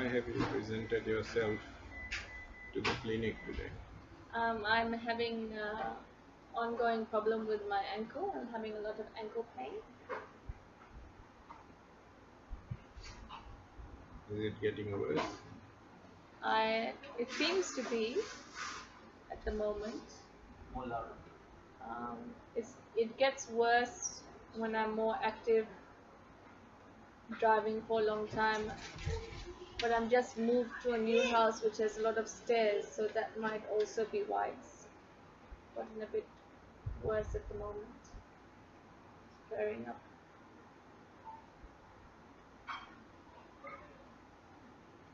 Why have you presented yourself to the clinic today? I'm having ongoing problem with my ankle. I'm having a lot of ankle pain. Is it getting worse? It seems to be at the moment. It gets worse when I'm more active, driving for a long time. But I'm just moved to a new house which has a lot of stairs, so that might also be why it's gotten a bit worse at the moment. Flaring up.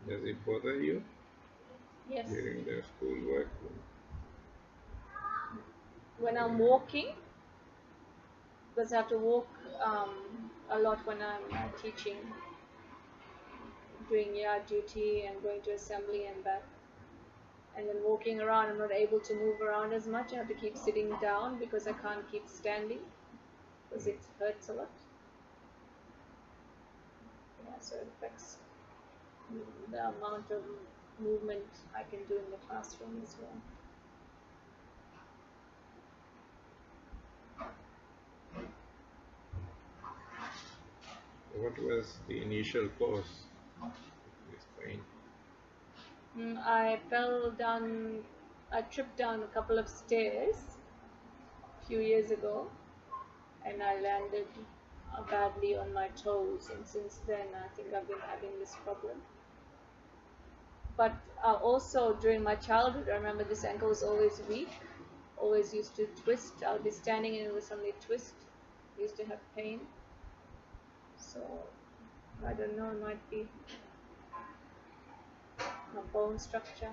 Does it bother you Yes. during the schoolwork? When I'm walking, because I have to walk a lot when I'm teaching, doing yard duty and going to assembly and back. And then walking around, I'm not able to move around as much. I have to keep sitting down because I can't keep standing because it hurts a lot. Yeah, so it affects the amount of movement I can do in the classroom as well. What was the initial cause of this pain? I fell down, I tripped down a couple of stairs a few years ago, and I landed badly on my toes, and since then I think I've been having this problem. But also during my childhood, I remember this ankle was always weak, always used to twist. I'll be standing and it would suddenly twist. Used to have pain. So I don't know, it might be my bone structure.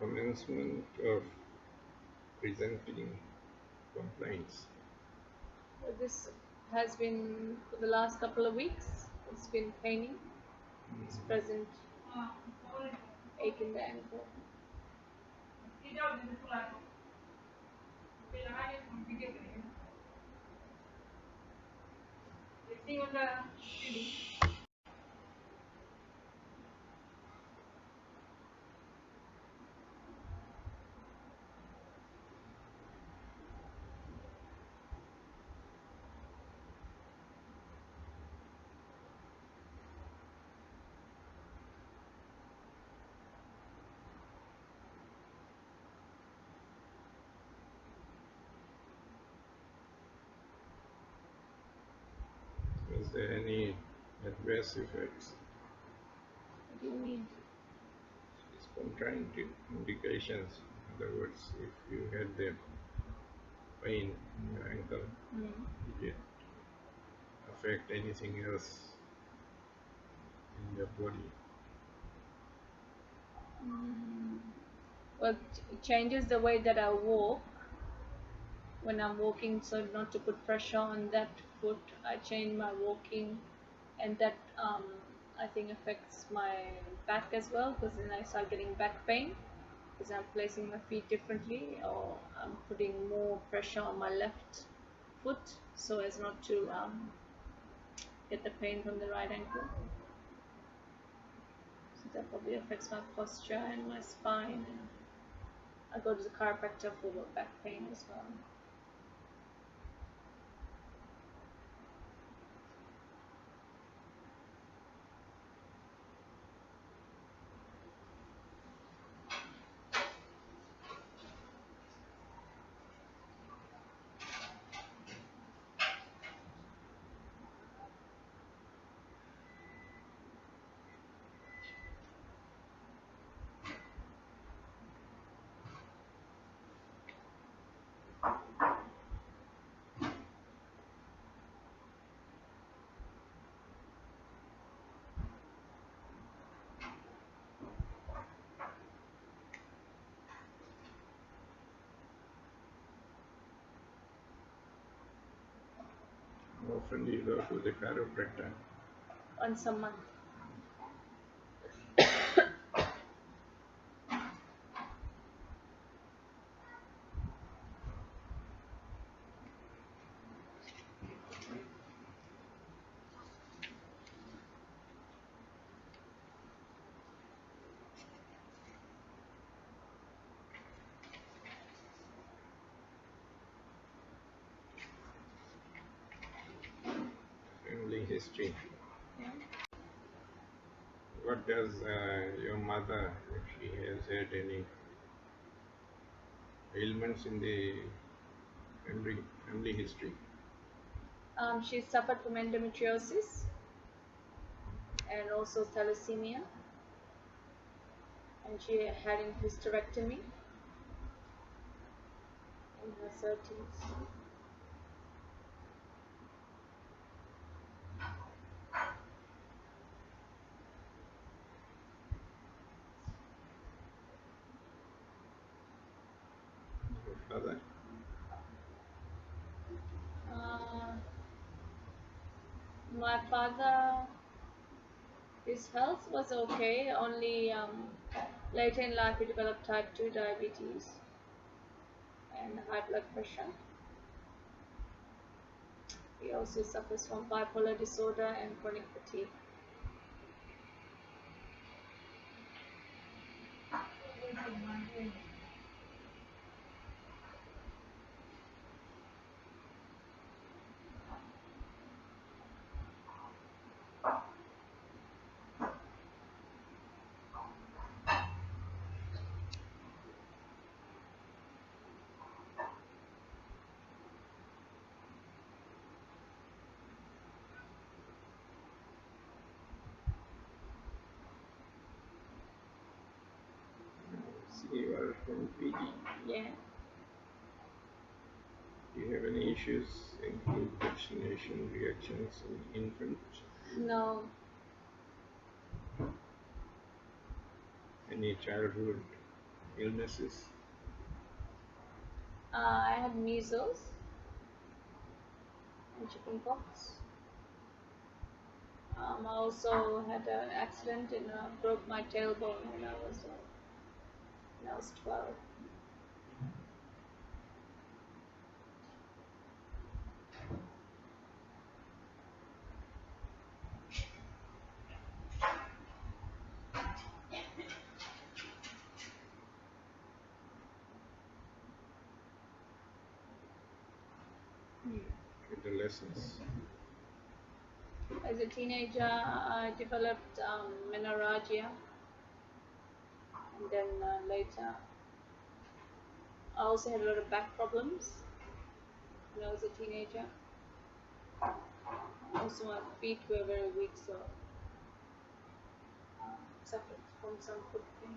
Commencement of presenting complaints. This has been for the last couple of weeks. It's been paining. It's present ache in the ankle. Is there any adverse effects? What do you mean? It's contraindications. In other words, if you had the pain in your ankle, did it affect anything else in your body? Well, it changes the way that I walk when I'm walking, so not to put pressure on that foot. I change my walking, and that I think affects my back as well, because then I start getting back pain because I'm placing my feet differently, or I'm putting more pressure on my left foot so as not to get the pain from the right ankle. So that probably affects my posture and my spine. I go to the chiropractor for back pain as well. often do you go to the chiropractor? Once a month. Family history. Yeah. What does your mother, if she has had any ailments in the family history? She suffered from endometriosis and also thalassemia, and she had a hysterectomy in her 30s. Your father? My father, his health was okay, only later in life he developed type 2 diabetes and high blood pressure. He also suffers from bipolar disorder and chronic fatigue. See, you are from PG. Yeah. Do you have any issues include vaccination reactions in infants? No. Any childhood illnesses? I had measles and chickenpox. I also had an accident and broke my tailbone when I was 12. Adolescence? As a teenager, I developed menorrhagia, and then later, I also had a lot of back problems when I was a teenager. Also, my feet were very weak, so suffered from some foot pain.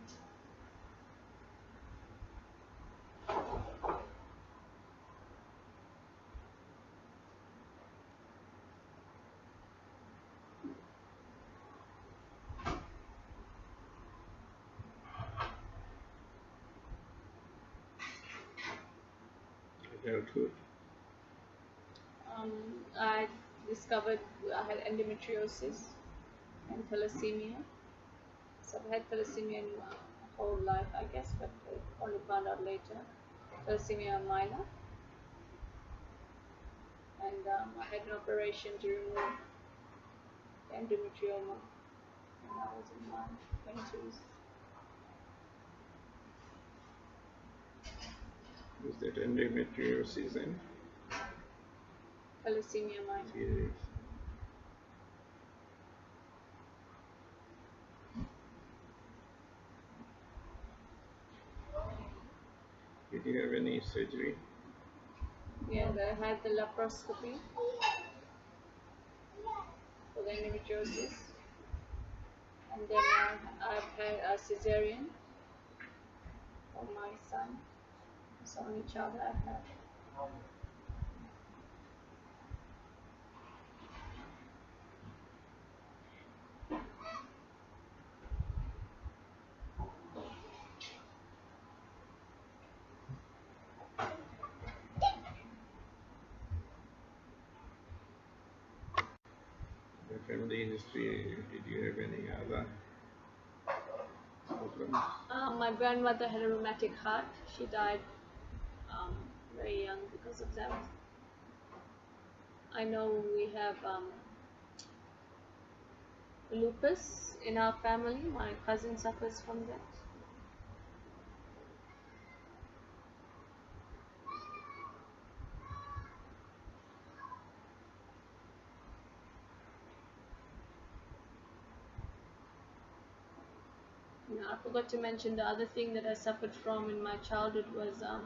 Adulthood? I discovered I had endometriosis and thalassemia. So I've had thalassemia in my whole life, I guess, but I only found out later. Thalassemia minor. And I had an operation to remove the endometrioma when I was in my 20s. Is that endometriosis and Thalassemia minor. serious? Did you have any surgery? Yeah, I had the laparoscopy for the endometriosis. And then I've had a cesarean for my son. It's the only child that I've had. family history, did you have any other problems? My grandmother had a rheumatic heart. She died very young because of that. I know we have lupus in our family. My cousin suffers from that. I forgot to mention the other thing that I suffered from in my childhood was a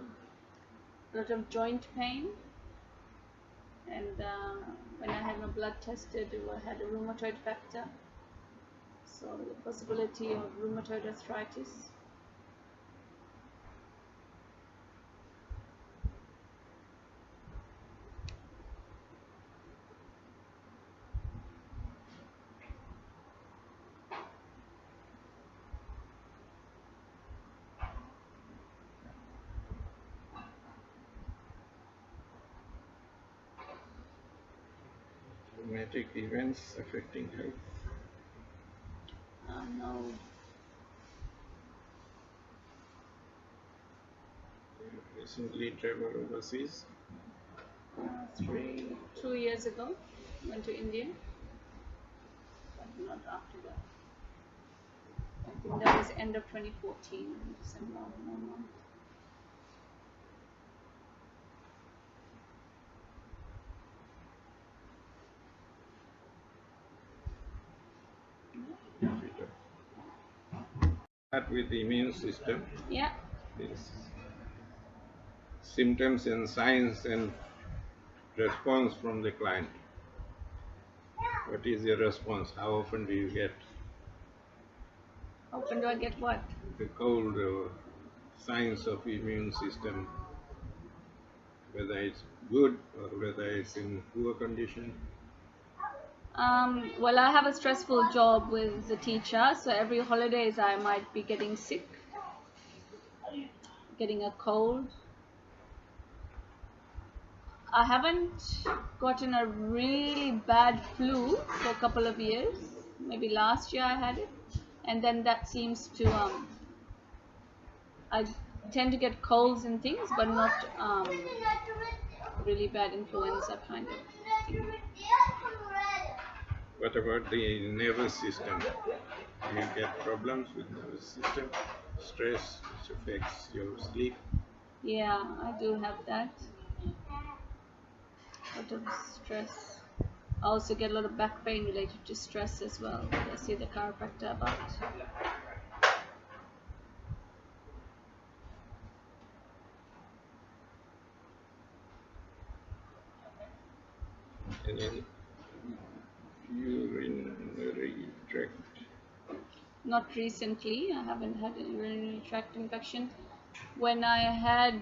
lot of joint pain. And when I had my blood tested, I had a rheumatoid factor. So the possibility of rheumatoid arthritis. Traumatic events affecting health? No. You recently traveled overseas? 2 years ago, went to India, but not after that. I think that was end of 2014, December. Start with the immune system. Yeah. This symptoms and signs and response from the client. What is your response? How often do you get? How often do I get what? The cold signs of immune system, whether it's good or whether it's in poor condition. Well, I have a stressful job with the teacher, so every holidays I might be getting sick, getting a cold. I haven't gotten a really bad flu for a couple of years. Maybe last year I had it, and then that seems to I tend to get colds and things, but not really bad influenza kind of thing. What about the nervous system? Do you get problems with nervous system? Stress which affects your sleep? Yeah, I do have that. A lot of stress. I also get a lot of back pain related to stress as well. I see the chiropractor about. Any urinary tract? Not recently. I haven't had a urinary tract infection. When I had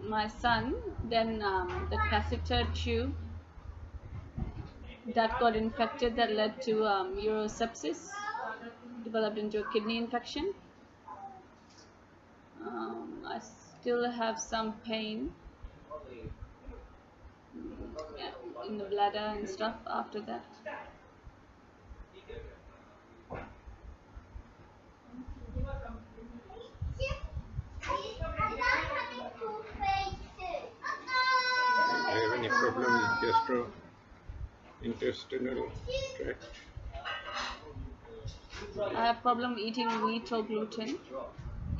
my son, then the catheter tube that got infected, that led to urosepsis, developed into a kidney infection. I still have some pain in the bladder and stuff after that. Do you have any problem with gastrointestinal tract? I have problem eating wheat or gluten.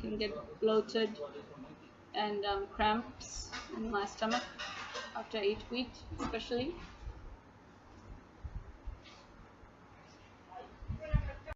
Can get bloated and cramps in my stomach after I eat wheat, especially.